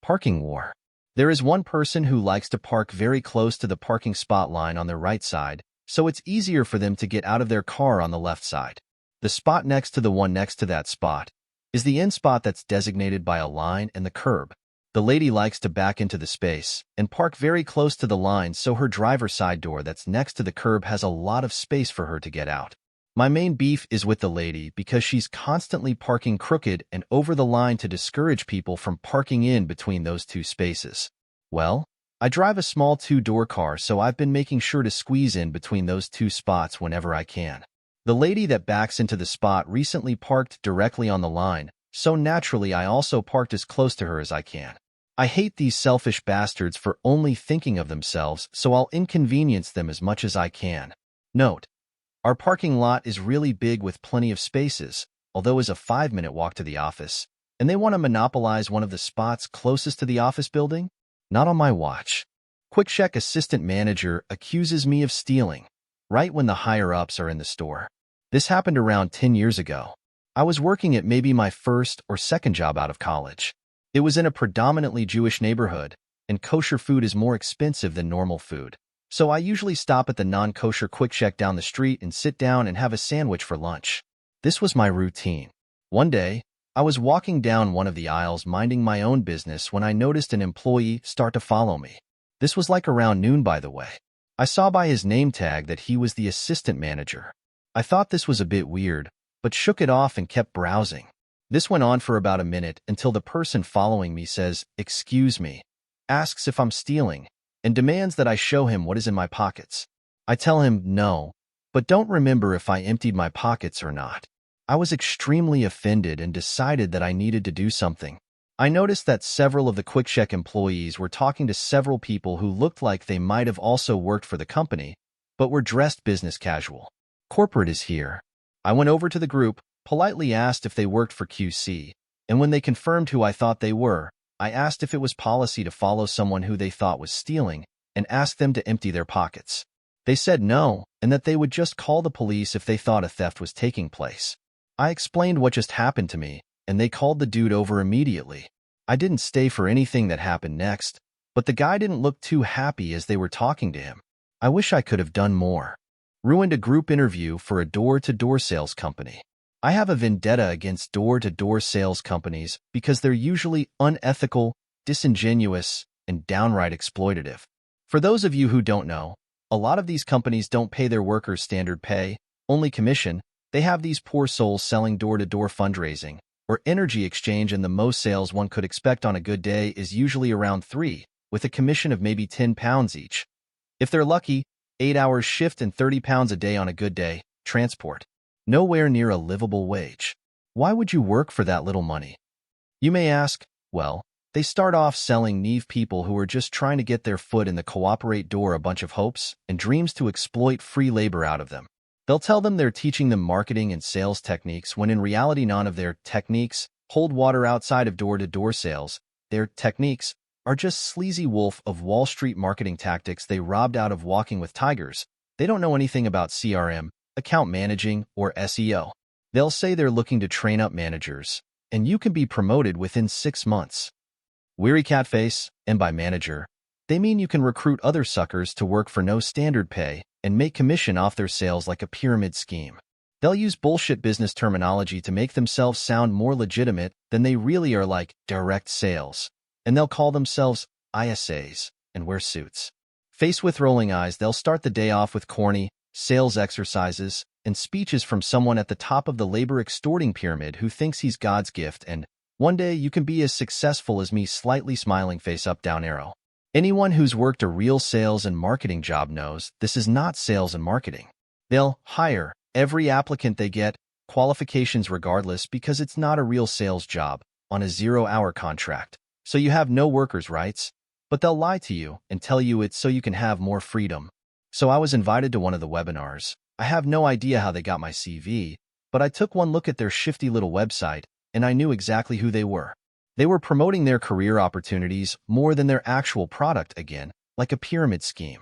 Parking war. There is one person who likes to park very close to the parking spot line on their right side, so it's easier for them to get out of their car on the left side. The spot next to the one next to that spot is the end spot that's designated by a line and the curb. The lady likes to back into the space and park very close to the line so her driver's side door that's next to the curb has a lot of space for her to get out. My main beef is with the lady because she's constantly parking crooked and over the line to discourage people from parking in between those two spaces. Well, I drive a small two-door car, so I've been making sure to squeeze in between those two spots whenever I can. The lady that backs into the spot recently parked directly on the line, so naturally I also parked as close to her as I can. I hate these selfish bastards for only thinking of themselves, so I'll inconvenience them as much as I can. Note: our parking lot is really big with plenty of spaces, although it's a 5-minute walk to the office, and they want to monopolize one of the spots closest to the office building? Not on my watch. QuickCheck assistant manager accuses me of stealing, right when the higher-ups are in the store. This happened around 10 years ago. I was working at maybe my first or second job out of college. It was in a predominantly Jewish neighborhood, and kosher food is more expensive than normal food. So I usually stop at the non-kosher QuickCheck down the street and sit down and have a sandwich for lunch. This was my routine. One day, I was walking down one of the aisles minding my own business when I noticed an employee start to follow me. This was like around noon, by the way. I saw by his name tag that he was the assistant manager. I thought this was a bit weird, but shook it off and kept browsing. This went on for about a minute until the person following me says, "Excuse me," asks if I'm stealing, and demands that I show him what is in my pockets. I tell him no, but don't remember if I emptied my pockets or not. I was extremely offended and decided that I needed to do something. I noticed that several of the QuickCheck employees were talking to several people who looked like they might have also worked for the company, but were dressed business casual. Corporate is here. I went over to the group, politely asked if they worked for QC, and when they confirmed who I thought they were, I asked if it was policy to follow someone who they thought was stealing and asked them to empty their pockets. They said no, and that they would just call the police if they thought a theft was taking place. I explained what just happened to me, and they called the dude over immediately. I didn't stay for anything that happened next, but the guy didn't look too happy as they were talking to him. I wish I could have done more. Ruined a group interview for a door-to-door sales company. I have a vendetta against door-to-door sales companies because they're usually unethical, disingenuous, and downright exploitative. For those of you who don't know, a lot of these companies don't pay their workers standard pay, only commission. They have these poor souls selling door-to-door fundraising or energy exchange, and the most sales one could expect on a good day is usually around 3, with a commission of maybe £10 each. If they're lucky, 8 hours shift and £30 a day on a good day, transport. Nowhere near a livable wage. Why would you work for that little money? You may ask, well, they start off selling naive people who are just trying to get their foot in the cooperate door a bunch of hopes and dreams to exploit free labor out of them. They'll tell them they're teaching them marketing and sales techniques when in reality none of their techniques hold water outside of door-to-door sales. Their techniques are just sleazy wolf of Wall Street marketing tactics they robbed out of Walking with Tigers. They don't know anything about CRM, account managing, or SEO. They'll say they're looking to train up managers, and you can be promoted within 6 months. Weary catface, and by manager, they mean you can recruit other suckers to work for no standard pay and make commission off their sales like a pyramid scheme. They'll use bullshit business terminology to make themselves sound more legitimate than they really are, like direct sales, and they'll call themselves ISAs and wear suits. Faced with rolling eyes, they'll start the day off with corny sales exercises and speeches from someone at the top of the labor extorting pyramid who thinks he's God's gift, and one day you can be as successful as me, slightly smiling face up down arrow. Anyone who's worked a real sales and marketing job knows this is not sales and marketing. They'll hire every applicant they get, qualifications regardless, because it's not a real sales job, on a 0-hour contract. So you have no workers' rights, but they'll lie to you and tell you it's so you can have more freedom. So I was invited to one of the webinars. I have no idea how they got my CV, but I took one look at their shifty little website, and I knew exactly who they were. They were promoting their career opportunities more than their actual product, again, like a pyramid scheme.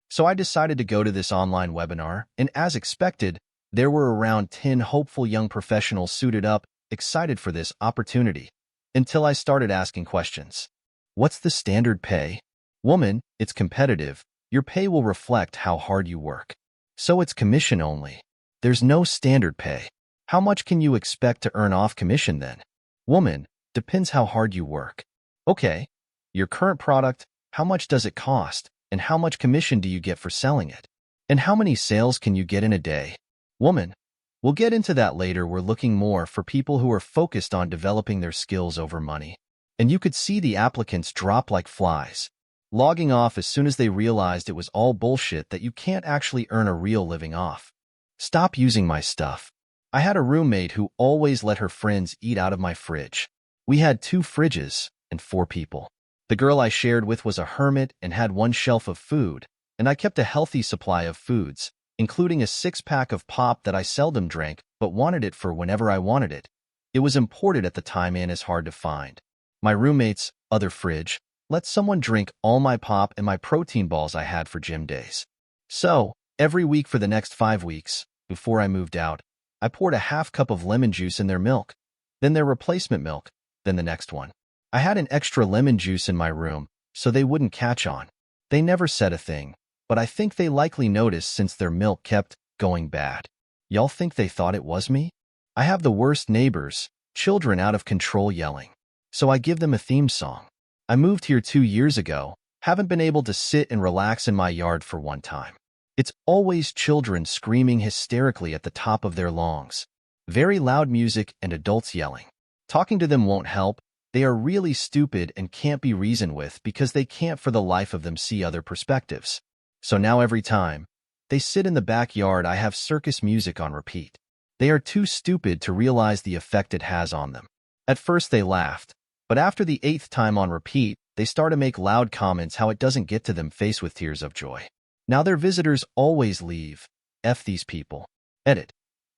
So I decided to go to this online webinar, and as expected, there were around 10 hopeful young professionals suited up, excited for this opportunity, until I started asking questions. What's the standard pay? Woman, it's competitive. Your pay will reflect how hard you work. So it's commission only. There's no standard pay. How much can you expect to earn off commission then? Woman, depends how hard you work. Okay, your current product, how much does it cost, and how much commission do you get for selling it? And how many sales can you get in a day? Woman, we'll get into that later. We're looking more for people who are focused on developing their skills over money. And you could see the applicants drop like flies, logging off as soon as they realized it was all bullshit, that you can't actually earn a real living off. Stop using my stuff. I had a roommate who always let her friends eat out of my fridge. We had 2 fridges and 4 people. The girl I shared with was a hermit and had 1 shelf of food, and I kept a healthy supply of foods, including a 6-pack of pop that I seldom drank but wanted it for whenever I wanted it. It was imported at the time and is hard to find. My roommate's other fridge let someone drink all my pop and my protein balls I had for gym days. So, every week for the next 5 weeks, before I moved out, I poured a half cup of lemon juice in their milk, then their replacement milk, then the next one. I had an extra lemon juice in my room, so they wouldn't catch on. They never said a thing, but I think they likely noticed since their milk kept going bad. Y'all think they thought it was me? I have the worst neighbors, children out of control yelling. So I give them a theme song. I moved here 2 years ago, haven't been able to sit and relax in my yard for one time. It's always children screaming hysterically at the top of their lungs. Very loud music and adults yelling. Talking to them won't help. They are really stupid and can't be reasoned with because they can't for the life of them see other perspectives. So now every time they sit in the backyard, I have circus music on repeat. They are too stupid to realize the effect it has on them. At first they laughed, but after the 8th time on repeat, they start to make loud comments how it doesn't get to them, face with tears of joy. Now their visitors always leave. F these people. Edit.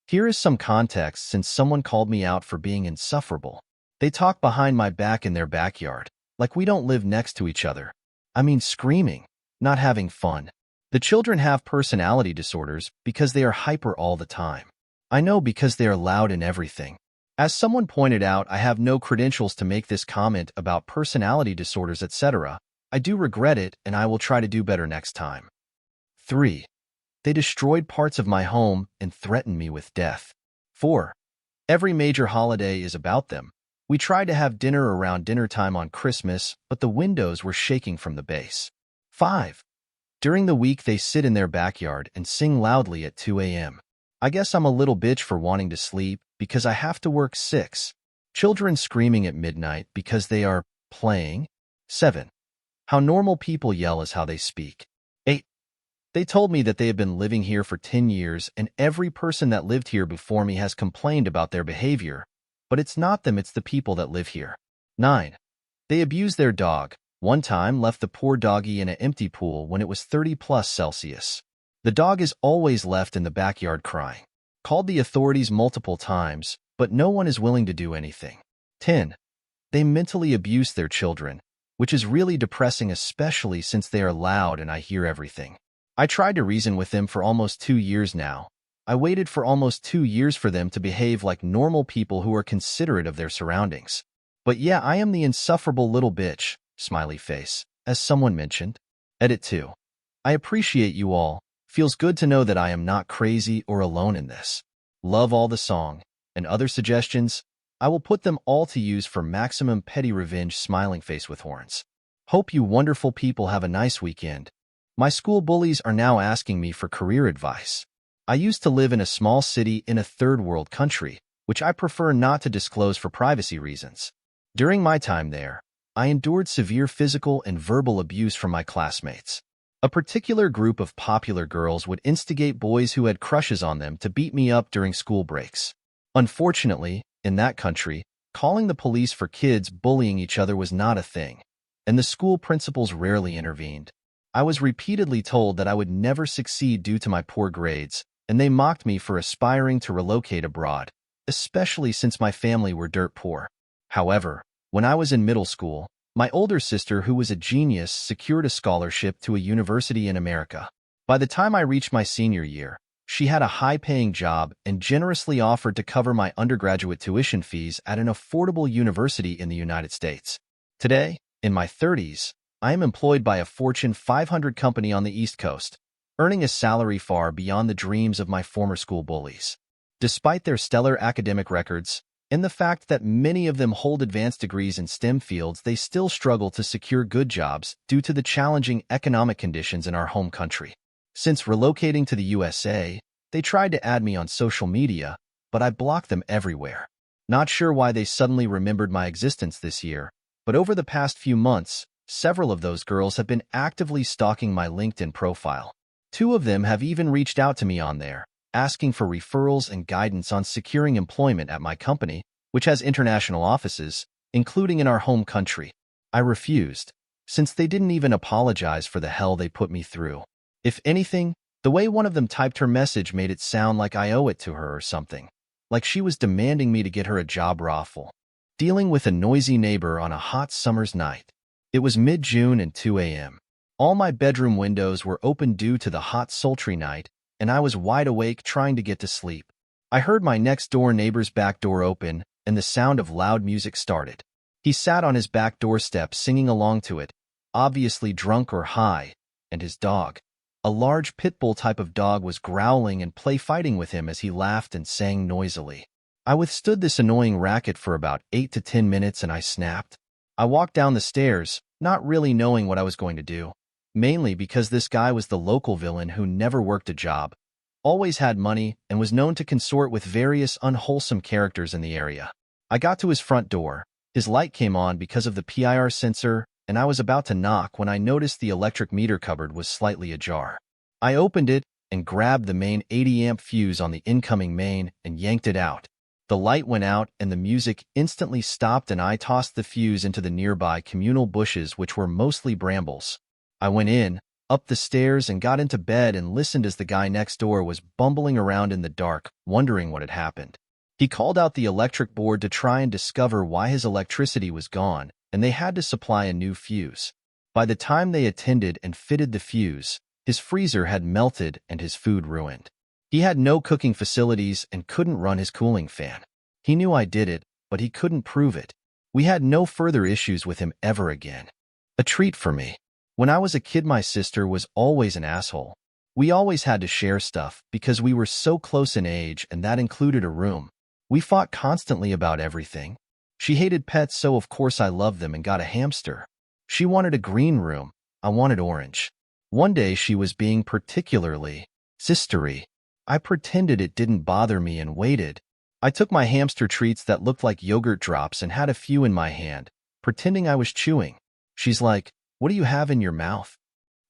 Here is some context since someone called me out for being insufferable. They talk behind my back in their backyard, like we don't live next to each other. I mean screaming, not having fun. The children have personality disorders because they are hyper all the time. I know, because they are loud and everything. As someone pointed out, I have no credentials to make this comment about personality disorders, etc. I do regret it, and I will try to do better next time. 3. They destroyed parts of my home and threatened me with death. 4. Every major holiday is about them. We tried to have dinner around dinner time on Christmas, but the windows were shaking from the base. 5. During the week they sit in their backyard and sing loudly at 2 a.m. I guess I'm a little bitch for wanting to sleep because I have to work. 6. Children screaming at midnight because they are playing. 7. How normal people yell is how they speak. 8. They told me that they have been living here for 10 years and every person that lived here before me has complained about their behavior, but it's not them, it's the people that live here. 9. They abuse their dog. One time left the poor doggy in an empty pool when it was 30+ Celsius. The dog is always left in the backyard crying. Called the authorities multiple times, but no one is willing to do anything. 10. They mentally abuse their children, which is really depressing, especially since they are loud and I hear everything. I tried to reason with them for almost 2 years now. I waited for almost 2 years for them to behave like normal people who are considerate of their surroundings. But yeah, I am the insufferable little bitch, smiley face, as someone mentioned. Edit 2. I appreciate you all. Feels good to know that I am not crazy or alone in this. Love all the song and other suggestions. I will put them all to use for maximum petty revenge, smiling face with horns. Hope you wonderful people have a nice weekend. My school bullies are now asking me for career advice. I used to live in a small city in a third world country, which I prefer not to disclose for privacy reasons. During my time there, I endured severe physical and verbal abuse from my classmates. A particular group of popular girls would instigate boys who had crushes on them to beat me up during school breaks. Unfortunately, in that country, calling the police for kids bullying each other was not a thing, and the school principals rarely intervened. I was repeatedly told that I would never succeed due to my poor grades, and they mocked me for aspiring to relocate abroad, especially since my family were dirt poor. However, when I was in middle school, my older sister, who was a genius, secured a scholarship to a university in America. By the time I reached my senior year, she had a high-paying job and generously offered to cover my undergraduate tuition fees at an affordable university in the United States. Today, In my 30s, I am employed by a Fortune 500 company on the East Coast, earning a salary far beyond the dreams of my former school bullies. Despite their stellar academic records, and the fact that many of them hold advanced degrees in STEM fields, they still struggle to secure good jobs due to the challenging economic conditions in our home country. Since relocating to the USA, they tried to add me on social media, but I blocked them everywhere. Not sure why they suddenly remembered my existence this year, but over the past few months, several of those girls have been actively stalking my LinkedIn profile. 2 of them have even reached out to me on there, asking for referrals and guidance on securing employment at my company, which has international offices, including in our home country. I refused, since they didn't even apologize for the hell they put me through. If anything, the way one of them typed her message made it sound like I owe it to her or something, like she was demanding me to get her a job raffle. Dealing with a noisy neighbor on a hot summer's night. It was mid-June and 2 a.m. All my bedroom windows were open due to the hot, sultry night, and I was wide awake trying to get to sleep. I heard my next-door neighbor's back door open, and the sound of loud music started. He sat on his back doorstep singing along to it, obviously drunk or high, and his dog, a large pit bull type of dog, was growling and play-fighting with him as he laughed and sang noisily. I withstood this annoying racket for about 8 to 10 minutes and I snapped. I walked down the stairs, not really knowing what I was going to do. Mainly because this guy was the local villain who never worked a job, always had money, and was known to consort with various unwholesome characters in the area. I got to his front door. His light came on because of the PIR sensor, and I was about to knock when I noticed the electric meter cupboard was slightly ajar. I opened it and grabbed the main 80-amp fuse on the incoming main and yanked it out. The light went out and the music instantly stopped, and I tossed the fuse into the nearby communal bushes, which were mostly brambles. I went in, up the stairs, and got into bed and listened as the guy next door was bumbling around in the dark, wondering what had happened. He called out the electric board to try and discover why his electricity was gone, and they had to supply a new fuse. By the time they attended and fitted the fuse, his freezer had melted and his food ruined. He had no cooking facilities and couldn't run his cooling fan. He knew I did it, but he couldn't prove it. We had no further issues with him ever again. A treat for me. When I was a kid, my sister was always an asshole. We always had to share stuff because we were so close in age, and that included a room. We fought constantly about everything. She hated pets, so of course I loved them and got a hamster. She wanted a green room. I wanted orange. One day she was being particularly sistery. I pretended it didn't bother me and waited. I took my hamster treats that looked like yogurt drops and had a few in my hand, pretending I was chewing. She's like, "What do you have in your mouth?"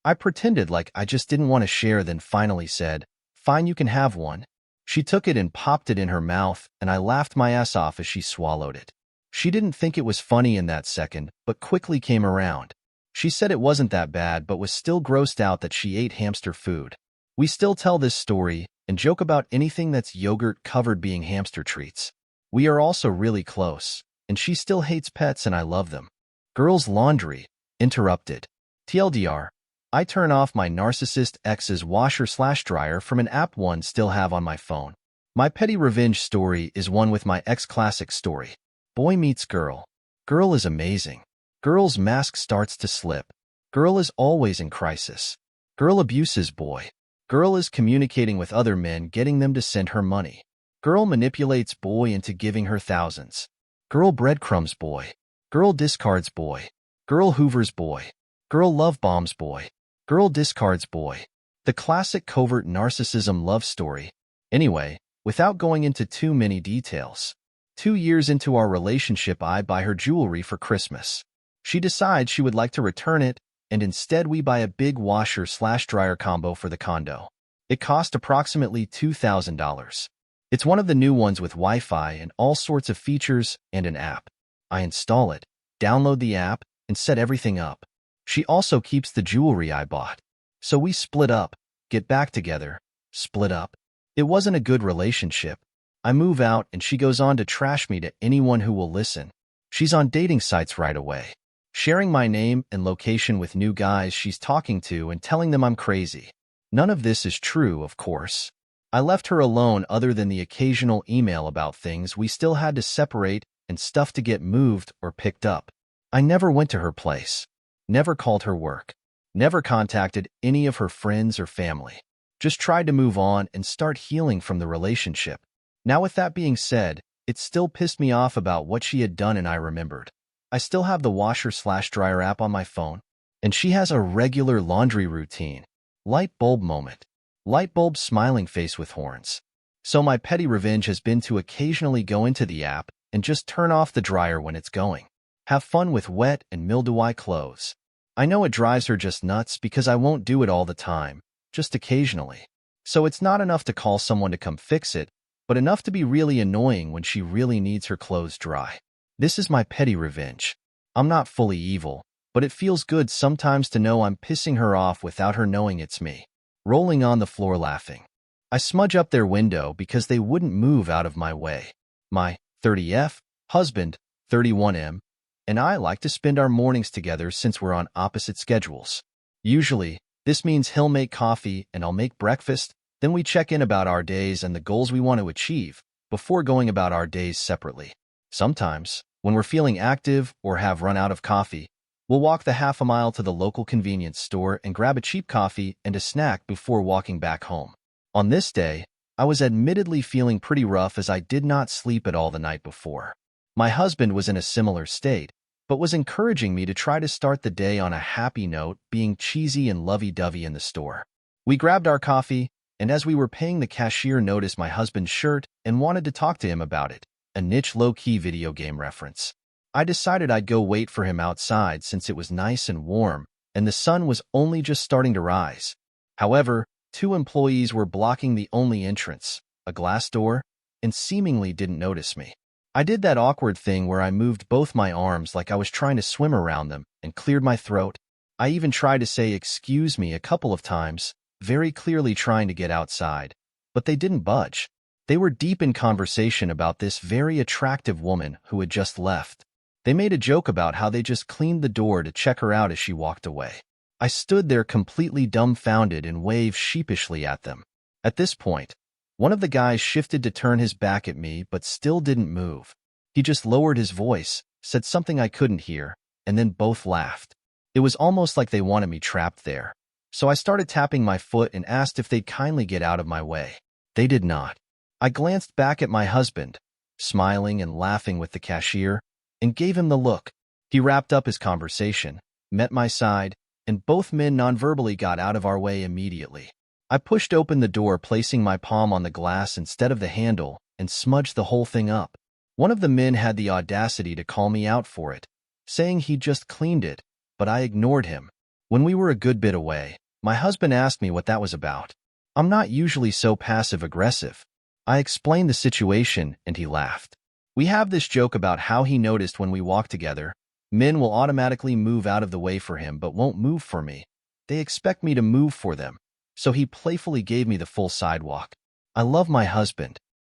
I pretended like I just didn't want to share, then finally said, "Fine, you can have one." She took it and popped it in her mouth, and I laughed my ass off as she swallowed it. She didn't think it was funny in that second, but quickly came around. She said it wasn't that bad, but was still grossed out that she ate hamster food. We still tell this story and joke about anything that's yogurt-covered being hamster treats. We are also really close, and she still hates pets and I love them. Girls' laundry. Interrupted. TLDR, I turn off my narcissist ex's washer/dryer from an app one still have on my phone. My petty revenge story is one with my ex classic story. Boy meets girl. Girl is amazing. Girl's mask starts to slip. Girl is always in crisis. Girl abuses boy. Girl is communicating with other men, getting them to send her money. Girl manipulates boy into giving her thousands. Girl breadcrumbs boy. Girl discards boy. Girl hoovers boy. Girl love bombs boy. Girl discards boy. The classic covert narcissism love story. Anyway, without going into too many details, 2 years into our relationship, I buy her jewelry for Christmas. She decides she would like to return it, and instead we buy a big washer/dryer combo for the condo. It cost approximately $2,000. It's one of the new ones with Wi-Fi and all sorts of features and an app. I install it, download the app, and set everything up. She also keeps the jewelry I bought. So we split up, get back together, split up. It wasn't a good relationship. I move out and she goes on to trash me to anyone who will listen. She's on dating sites right away, sharing my name and location with new guys she's talking to and telling them I'm crazy. None of this is true, of course. I left her alone other than the occasional email about things we still had to separate and stuff to get moved or picked up. I never went to her place, never called her work, never contacted any of her friends or family. Just tried to move on and start healing from the relationship. Now, with that being said, it still pissed me off about what she had done, and I remembered. I still have the washer/dryer app on my phone, and she has a regular laundry routine. Light bulb moment. Light bulb smiling face with horns. So my petty revenge has been to occasionally go into the app and just turn off the dryer when it's going. Have fun with wet and mildewy clothes. I know it drives her just nuts because I won't do it all the time, just occasionally. So it's not enough to call someone to come fix it, but enough to be really annoying when she really needs her clothes dry. This is my petty revenge. I'm not fully evil, but it feels good sometimes to know I'm pissing her off without her knowing it's me. Rolling on the floor laughing. I smudge up their window because they wouldn't move out of my way. My 30F husband, 31M, and I like to spend our mornings together since we're on opposite schedules. Usually, this means he'll make coffee and I'll make breakfast, then we check in about our days and the goals we want to achieve before going about our days separately. Sometimes, when we're feeling active or have run out of coffee, we'll walk the half a mile to the local convenience store and grab a cheap coffee and a snack before walking back home. On this day, I was admittedly feeling pretty rough as I did not sleep at all the night before. My husband was in a similar state, but was encouraging me to try to start the day on a happy note, being cheesy and lovey-dovey in the store. We grabbed our coffee, and as we were paying, the cashier noticed my husband's shirt and wanted to talk to him about it, a niche low-key video game reference. I decided I'd go wait for him outside since it was nice and warm, and the sun was only just starting to rise. However, 2 employees were blocking the only entrance, a glass door, and seemingly didn't notice me. I did that awkward thing where I moved both my arms like I was trying to swim around them and cleared my throat. I even tried to say "excuse me" a couple of times, very clearly trying to get outside, but they didn't budge. They were deep in conversation about this very attractive woman who had just left. They made a joke about how they just cleaned the door to check her out as she walked away. I stood there completely dumbfounded and waved sheepishly at them. At this point, one of the guys shifted to turn his back at me but still didn't move. He just lowered his voice, said something I couldn't hear, and then both laughed. It was almost like they wanted me trapped there. So I started tapping my foot and asked if they'd kindly get out of my way. They did not. I glanced back at my husband, smiling and laughing with the cashier, and gave him the look. He wrapped up his conversation, met my side, and both men nonverbally got out of our way immediately. I pushed open the door, placing my palm on the glass instead of the handle, and smudged the whole thing up. One of the men had the audacity to call me out for it, saying he just cleaned it, but I ignored him. When we were a good bit away, my husband asked me what that was about. I'm not usually so passive-aggressive. I explained the situation, and he laughed. We have this joke about how he noticed when we walk together, men will automatically move out of the way for him but won't move for me. They expect me to move for them. So he playfully gave me the full sidewalk. I love my husband,